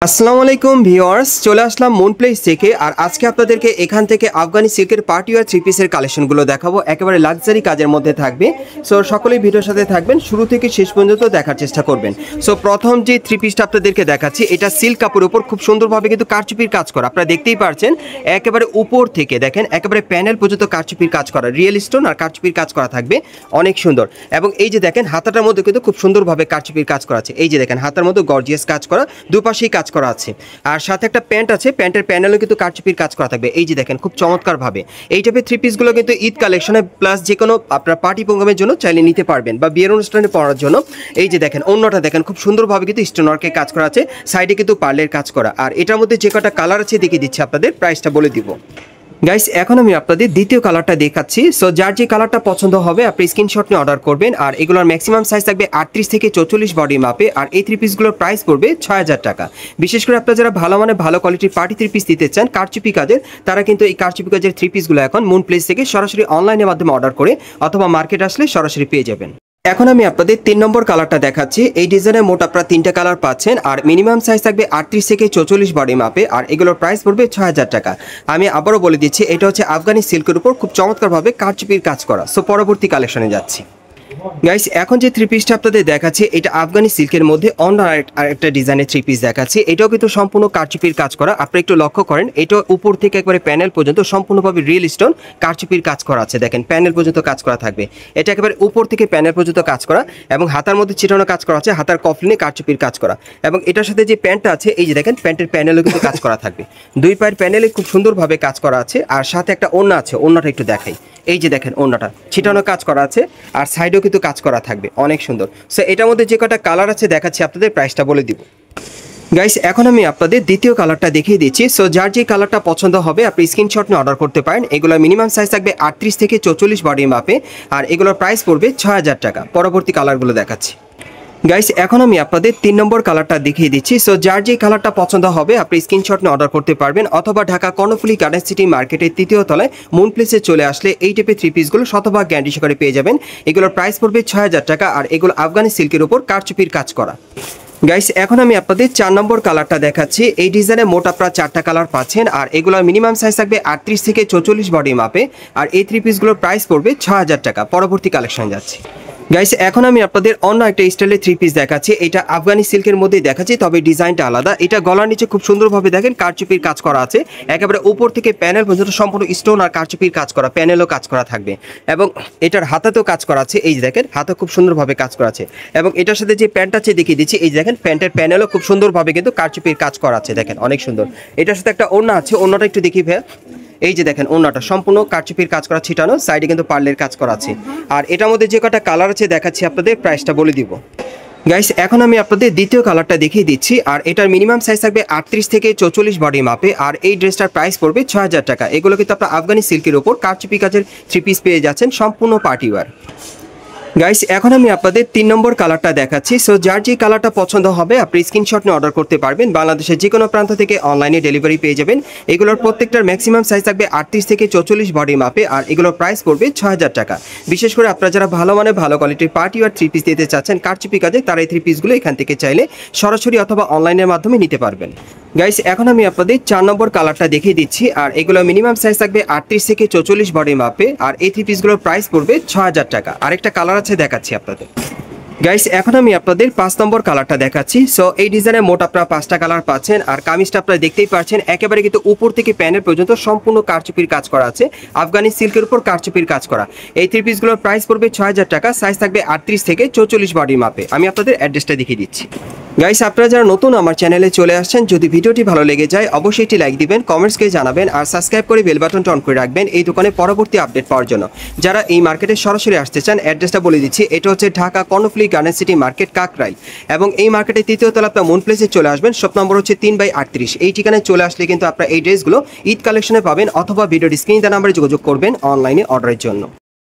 আসসালামু আলাইকুম ভিউয়ার্স, চলে আসলাম মুন প্লেস থেকে। আর আজকে আপনাদেরকে এখান থেকে আফগানি সিল্কের পার্টি ওয়্যার থ্রি পিসের কালেকশনগুলো দেখাবো। একেবারে লাক্সারি কাজের মধ্যে থাকবে। সো সকলেই ভিডিওর সাথে থাকবেন, শুরু থেকে শেষ পর্যন্ত দেখার চেষ্টা করবেন। সো প্রথম যে থ্রি পিসটা আপনাদেরকে দেখাচ্ছি, এটা সিল্ক কাপড়ের উপর খুব সুন্দরভাবে কিন্তু কারচুপির কাজ করা। আপনারা দেখতেই পারছেন, একেবারে উপর থেকে দেখেন একেবারে প্যানেল পর্যন্ত কারচুপির কাজ করা, রিয়েল স্টোন আর কারচুপির কাজ করা থাকবে, অনেক সুন্দর। এবং এই যে দেখেন হাতাটার মধ্যে কিন্তু খুব সুন্দরভাবে কারচুপির কাজ করা আছে। এই যে দেখেন হাতার মধ্যে গর্জিয়াস কাজ করা, দুপাশেই কাজ করা আছে। আর সাথে একটা প্যান্ট আছে, প্যান্টের প্যানেলও কিন্তু কারচুপির কাজ করা থাকবে। এই যে দেখেন খুব চমৎকার ভাবে এই টাইপের থ্রি পিসগুলো কিন্তু ঈদ কালেকশনে প্লাস যে কোনো আপনার পার্টি প্রোগ্রামের জন্য চাইলে নিতে পারবেন, বা বিয়ের অনুষ্ঠানে পরার জন্য। এই যে দেখেন অন্যটা দেখেন খুব সুন্দরভাবে কিন্তু স্টোনওয়ার্কের কাজ করা আছে, সাইডে কিন্তু পার্লের কাজ করা। আর এটার মধ্যে যে কটা কালার আছে দেখিয়ে দিচ্ছি, আপনাদের প্রাইসটা বলে দিব। গাইস, এখন আমি আপনাদের দ্বিতীয় কালারটা দেখাচ্ছি। সো যার যে কালারটা পছন্দ হবে আপনি স্ক্রিনশট নিয়ে অর্ডার করবেন। আর এগুলোর ম্যাক্সিমাম সাইজ থাকবে 38 থেকে 44 বডি মাপে। আর এই থ্রি পিসগুলোর প্রাইস পড়বে 6000 টাকা। বিশেষ করে আপনারা যারা ভালো মানে ভালো কোয়ালিটির পার্টি থ্রি পিস দিতে চান কারচুপি কাজের, তারা কিন্তু এই কারচুপি কাজের থ্রি পিসগুলো এখন মুন প্লেস থেকে সরাসরি অনলাইনের মাধ্যমে অর্ডার করে অথবা মার্কেট আসলে সরাসরি পেয়ে যাবেন। এখন আমি আপনাদের 3 নম্বর কালারটা দেখাচ্ছি। এই ডিজাইনের মোট আপনারা 3টা কালার পাচ্ছেন। আর মিনিমাম সাইজ থাকবে 38 থেকে 44 বডি মাপে। আর এগুলোর প্রাইস পড়বে 6000 টাকা। আমি আবারও বলে দিচ্ছি, এটা হচ্ছে আফগানি সিল্কের উপর খুব চমৎকারভাবে কারচুপির কাজ করা। সো পরবর্তী কালেকশনে যাচ্ছি। গাইস, এখন যে থ্রি পিসটা আপনাদের দেখাচ্ছি, এটা আফগানি সিল্কের মধ্যে অন্য আরেকটা ডিজাইনের থ্রি পিস দেখাচ্ছি। এটাও কিন্তু সম্পূর্ণ কারচুপির কাজ করা। আপনি একটু লক্ষ্য করেন, এটা উপর থেকে একবারে প্যানেল পর্যন্ত সম্পূর্ণভাবে রিয়েল স্টোন কারচুপির কাজ করা আছে। দেখেন প্যানেল পর্যন্ত কাজ করা থাকবে, এটা একেবারে উপর থেকে প্যানেল পর্যন্ত কাজ করা। এবং হাতার মধ্যে ছিটানো কাজ করা আছে, হাতার কফলিনে কারচুপির কাজ করা। এবং এটার সাথে যে প্যান্টটা আছে, এই যে দেখেন প্যান্টের প্যানেলও কিন্তু কাজ করা থাকবে। দুই পায়ের প্যানেলে খুব সুন্দরভাবে কাজ করা আছে। আর সাথে একটা ওড়না আছে, ওড়নাটা একটু দেখাই। এই যে দেখেন ওড়নাটা ছিটানো কাজ করা আছে, আর সাইডেও কিন্তু কাজ করা থাকবে, অনেক সুন্দর। সো এটার মধ্যে যে কটা কালার আছে দেখাচ্ছি, আপনাদের প্রাইসটা বলে দিব। গাইস, এখন আমি আপনাদের দ্বিতীয় কালারটা দেখিয়ে দিচ্ছি। সো যার যে কালারটা পছন্দ হবে আপনি স্ক্রিনশট নিয়ে অর্ডার করতে পারেন। এগুলোর মিনিমাম সাইজ থাকবে 38 থেকে 44 বডি মাপে। আর এগুলোর প্রাইস পড়বে 6000 টাকা। পরবর্তী কালারগুলো দেখাচ্ছি। গাইস, এখন আমি আপনাদের 3 নম্বর কালারটা দেখিয়ে দিচ্ছি। সো যার যে কালারটা পছন্দ হবে আপনি স্ক্রিনশট নিয়ে অর্ডার করতে পারবেন, অথবা ঢাকা কর্ণফুলী গার্ডেন সিটি মার্কেটের 3য় তলায় মুন প্লেসে চলে আসলে এই টাইপের থ্রি পিসগুলো শতভাগ গ্যারান্টি সহকারে পেয়ে যাবেন। এগুলোর প্রাইস পড়বে 6000 টাকা। আর এগুলো আফগানি সিল্কের উপর কারচুপির কাজ করা। গাইস, এখন আমি আপনাদের 4 নম্বর কালারটা দেখাচ্ছি। এই ডিজাইনে মোট আপনারা 4টা কালার পাচ্ছেন। আর এগুলোর মিনিমাম সাইজ থাকবে 38 থেকে 44 বডি মাপে। আর এই থ্রি পিসগুলোর প্রাইস পড়বে 6000 টাকা। পরবর্তী কালেকশন যাচ্ছে। গাইস, এখন আমি আপনাদের অন্য একটা স্টাইলের থ্রি পিস দেখাচ্ছি। এটা আফগানি সিল্কের মধ্যে দেখাচ্ছি, তবে ডিজাইনটা আলাদা। এটা গলার নিচে খুব সুন্দরভাবে দেখেন কারচুপির কাজ করা আছে, একেবারে উপর থেকে প্যানেল পর্যন্ত সম্পূর্ণ স্টোন আর কারচুপির কাজ করা, প্যানেলও কাজ করা থাকবে। এবং এটার হাতাতেও কাজ করা আছে, এই যে দেখেন হাতে খুব সুন্দরভাবে কাজ করা আছে। এবং এটার সাথে যে প্যান্ট আছে দেখিয়ে দিচ্ছি, এই যে দেখেন প্যান্টের প্যানেলও খুব সুন্দরভাবে কিন্তু কারচুপির কাজ করা আছে, দেখেন অনেক সুন্দর। এটার সাথে একটা ওড়না আছে, ওড়নাটা একটু দেখি ভাইয়া। এই যে দেখেন ওড়নাটা সম্পূর্ণ কারচুপির কাজ করা ছিটানো, সাইডে কিন্তু পার্লের কাজ করা আছে। আর এটার মধ্যে যে কটা কালার আছে দেখাচ্ছি, আপনাদের প্রাইসটা বলে দিব। গাইস, এখন আমি আপনাদের দ্বিতীয় কালারটা দেখিয়ে দিচ্ছি। আর এটার মিনিমাম সাইজ থাকবে 38 থেকে 44 বডি মাপে। আর এই ড্রেসটার প্রাইস পড়বে 6000 টাকা। এগুলো কিন্তু আপনার আফগানি সিল্কের উপর কারচুপি কাজের থ্রি পিস পেয়ে যাচ্ছেন, সম্পূর্ণ পার্টি ওয়্যার। গাইস, এখন আমি আপনাদের 3 নম্বর কালারটা দেখাচ্ছি। সো যার যে কালারটা পছন্দ হবে আপনি স্ক্রিনশট নিয়ে অর্ডার করতে পারবেন। বাংলাদেশের যে কোনো প্রান্ত থেকে অনলাইনে ডেলিভারি পেয়ে যাবেন। এগুলোর প্রত্যেকটার ম্যাক্সিমাম সাইজ থাকবে 38 থেকে 44 বডি মাপে। আর এগুলোর প্রাইস পড়বে 6000 টাকা। বিশেষ করে আপনারা যারা ভালো মানে ভালো কোয়ালিটির পার্টি ওয়্যার থ্রি পিস দিতে চাচ্ছেন কারচুপি কাজে, তারা এই থ্রি পিসগুলো এখান থেকে চাইলে সরাসরি অথবা অনলাইনের মাধ্যমে নিতে পারবেন। গাইস, এখন আমি আপনাদের 4 নম্বর কালারটা দেখিয়ে দিচ্ছি। আর এগুলো মিনিমাম সাইজ থাকবে 38 থেকে 44 বডি মাপে। আর এই থ্রি পিসগুলোর প্রাইস পড়বে 6000 টাকা। আরেকটা কালার আছে দেখাচ্ছি আপনাদের। গাইস, এখন আমি আপনাদের 5 নম্বর কালারটা দেখাচ্ছি। সো এই ডিজাইনে মোট আপনারা 5টা কালার পাচ্ছেন। আর কামিজটা আপনারা দেখতেই পাচ্ছেন, একেবারে কিন্তু উপর থেকে প্যানেল পর্যন্ত সম্পূর্ণ কারচুপির কাজ করা আছে, আফগানি সিল্কের উপর কারচুপির কাজ করা। এই থ্রি পিসগুলোর প্রাইস পড়বে 6000 টাকা। সাইজ থাকবে 38 থেকে 44 বডি মাপে। আমি আপনাদের অ্যাড্রেসটা দেখিয়ে দিচ্ছি। গাইস, আপনারা যারা নতুন আমার চ্যানেলে চলে আসছেন, যদি ভিডিওটি ভালো লেগে যায় অবশ্যই একটি লাইক দিবেন, কমেন্টসকে জানাবেন, আর সাবস্ক্রাইব করে বেল বাটনটা অন করে রাখবেন এই দোকানে পরবর্তী আপডেট পাওয়ার জন্য। যারা এই মার্কেটে সরাসরি আসতে চান, অ্যাড্রেসটা বলে দিচ্ছি। এটা হচ্ছে Dhaka Karnaphuli garden city market, Kakrail. এবং এই মার্কেটের 3য় তলা আপনার মুন প্লেসে চলে আসবেন। শপ নম্বর হচ্ছে 3/38। এই ঠিকানায় চলে আসলে কিন্তু আপনারা এই ড্রেসগুলো ঈদ কালেকশনে পাবেন, অথবা ভিডিও স্ক্রিনে দেওয়া নাম্বারে যোগাযোগ করবেন অনলাইনে অর্ডারের জন্য।